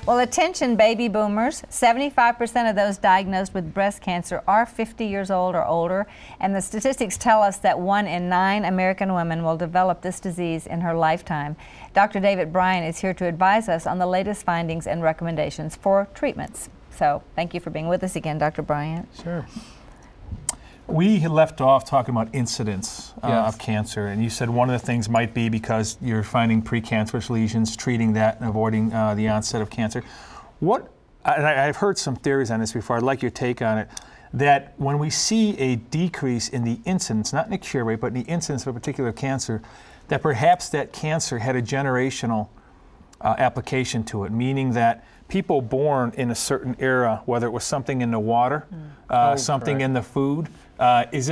Well, attention baby boomers, 75% of those diagnosed with breast cancer are 50 years old or older, and the statistics tell us that 1 in 9 American women will develop this disease in her lifetime. Dr. David Bryant is here to advise us on the latest findings and recommendations for treatments. So, thank you for being with us again, Dr. Bryant. Sure. We left off talking about incidence of cancer, and you said one of the things might be because you're finding precancerous lesions, treating that and avoiding the onset of cancer. I've heard some theories on this before, I'd like your take on it, that when we see a decrease in the incidence, not in the cure rate, but in the incidence of a particular cancer, that perhaps that cancer had a generational application to it, meaning that people born in a certain era, whether it was something in the water, something in the food, is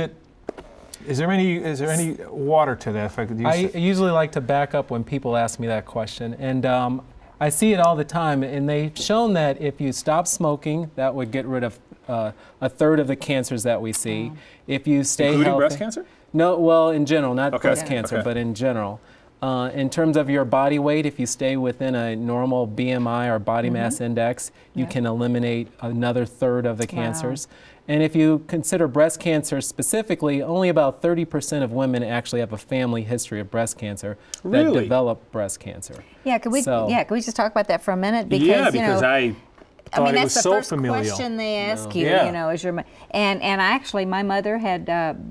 there any water to that? If I could use I usually like to back up when people ask me that question, and I see it all the time. And they've shown that if you stop smoking, that would get rid of a third of the cancers that we see. If you stay including healthy, breast cancer? No, well, in general, not breast cancer, but in general. In terms of your body weight, if you stay within a normal BMI or body mass index, you can eliminate another third of the cancers. And if you consider breast cancer specifically, only about 30% of women actually have a family history of breast cancer that develop breast cancer. Yeah, could we just talk about that for a minute? Because, I mean, that's the first familial. question they ask you, you know, is your and actually my mother had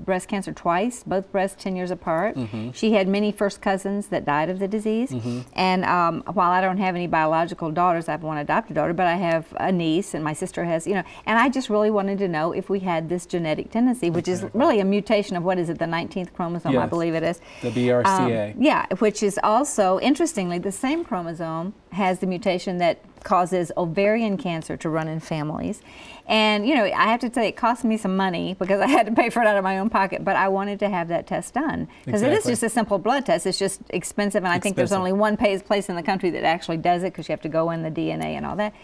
breast cancer twice, both breasts 10 years apart. She had many first cousins that died of the disease. And while I don't have any biological daughters, I have one adopted daughter, but I have a niece, and my sister has, you know, and I just really wanted to know if we had this genetic tendency, which is really a mutation of, what is it, the 19th chromosome, I believe it is. The BRCA. Yeah, which is also, interestingly, the same chromosome has the mutation that causes ovarian cancer to run in families. And, you know, I have to say it cost me some money because I had to pay for it out of my own pocket, but I wanted to have that test done. Because it is just a simple blood test. It's just expensive, and I think there's only one place in the country that actually does it, because you have to go in the DNA and all that.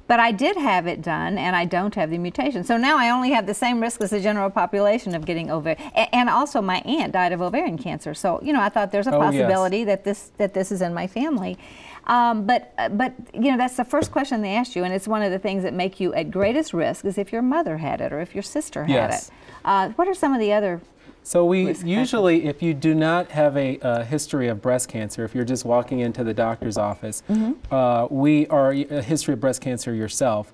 But I did have it done, and I don't have the mutation. So now I only have the same risk as the general population of getting ovarian. And also my aunt died of ovarian cancer. So, you know, I thought there's a possibility that this is in my family. But you know, that's the first question they asked you, and it's one of the things that make you at greatest risk is if your mother had it or if your sister had it. What are some of the other So we usually, if you do not have a history of breast cancer, if you're just walking into the doctor's office, or a history of breast cancer yourself,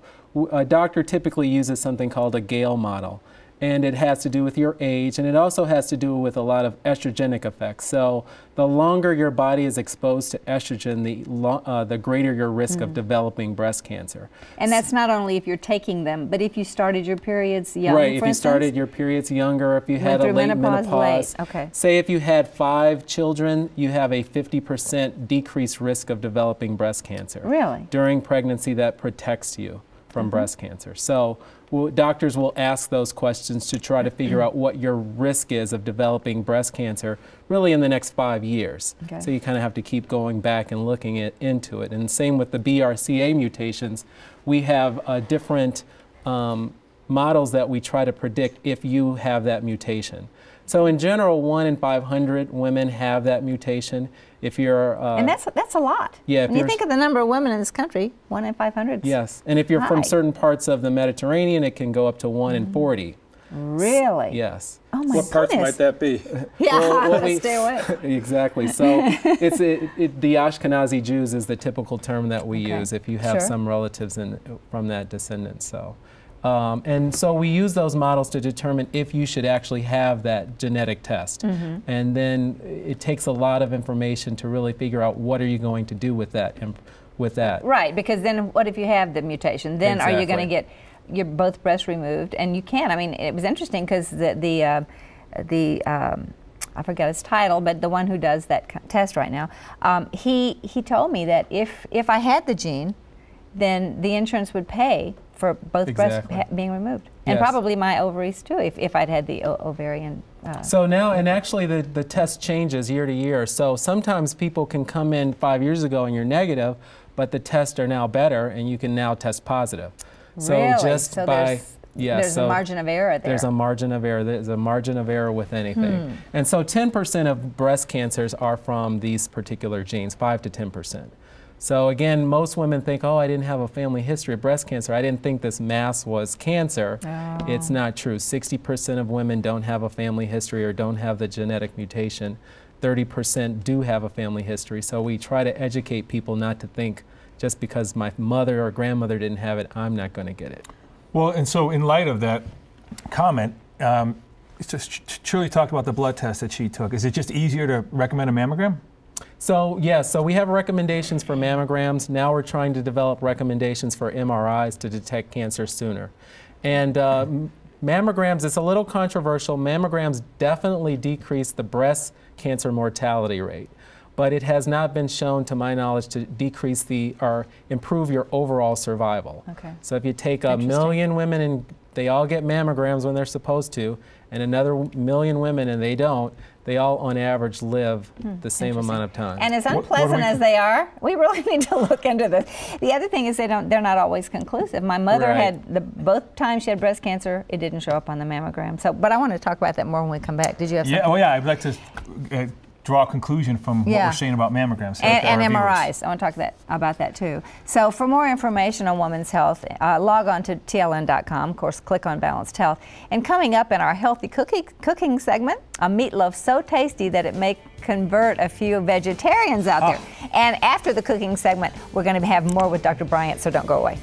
a doctor typically uses something called a Gale model. And it has to do with your age, and it also has to do with a lot of estrogenic effects. So the longer your body is exposed to estrogen, the greater your risk of developing breast cancer. And that's not only if you're taking them, but if you started your periods young, right, if you started your periods younger, if you had a late menopause. Say if you had 5 children, you have a 50% decreased risk of developing breast cancer. Really? During pregnancy, that protects you from breast cancer. So doctors will ask those questions to try to figure out what your risk is of developing breast cancer really in the next 5 years. So you kind of have to keep going back and looking into it. And same with the BRCA mutations. We have different models that we try to predict if you have that mutation. So in general, 1 in 500 women have that mutation. If you're and that's a lot. Yeah. When you think of the number of women in this country, 1 in 500. Yes, and if you're from certain parts of the Mediterranean, it can go up to 1 in 40. Really? Yes. Oh my What parts might that be? Stay away. Exactly. So the Ashkenazi Jews is the typical term that we use if you have some relatives from that descendant. So. And so we use those models to determine if you should actually have that genetic test. And then it takes a lot of information to really figure out what are you going to do with that. Right, because then what if you have the mutation? Then are you going to get your both breasts removed? And you can. I mean, it was interesting because I forget his title, but the one who does that test right now, he told me that if I had the gene, then the insurance would pay for both breasts being removed. And probably my ovaries too, if I'd had the ovarian. So now, and actually the test changes year to year. So sometimes people can come in 5 years ago and you're negative, but the tests are now better and you can now test positive. So just by, there's a margin of error there. There's a margin of error. There's a margin of error with anything. And so 10% of breast cancers are from these particular genes, 5 to 10%. So again, most women think, oh, I didn't have a family history of breast cancer. I didn't think this mass was cancer. Oh. It's not true. 60% of women don't have a family history or don't have the genetic mutation. 30% do have a family history. So we try to educate people not to think just because my mother or grandmother didn't have it, I'm not going to get it. Well, and so in light of that comment, Shirley talked about the blood test that she took. Is it just easier to recommend a mammogram? So yes, so we have recommendations for mammograms. Now we're trying to develop recommendations for MRIs to detect cancer sooner. And mammograms, it's a little controversial. Mammograms definitely decrease the breast cancer mortality rate, but it has not been shown, to my knowledge, to decrease or improve your overall survival. Okay. So if you take 1 million women and they all get mammograms when they're supposed to, and another 1 million women and they don't, they all on average live the same amount of time. And as unpleasant as they are, we really need to look into this. The other thing is they're not always conclusive. My mother had both times she had breast cancer, it didn't show up on the mammogram. So, but I want to talk about that more when we come back. Did you have something? Yeah, oh yeah, I'd like to draw a conclusion from what we're saying about mammograms. And MRIs. I want to talk about that too. So for more information on women's health, log on to TLN.com. Of course, click on Balanced Health. And coming up in our healthy cooking segment, a meatloaf so tasty that it may convert a few vegetarians out there. And after the cooking segment, we're going to have more with Dr. Bryant, so don't go away.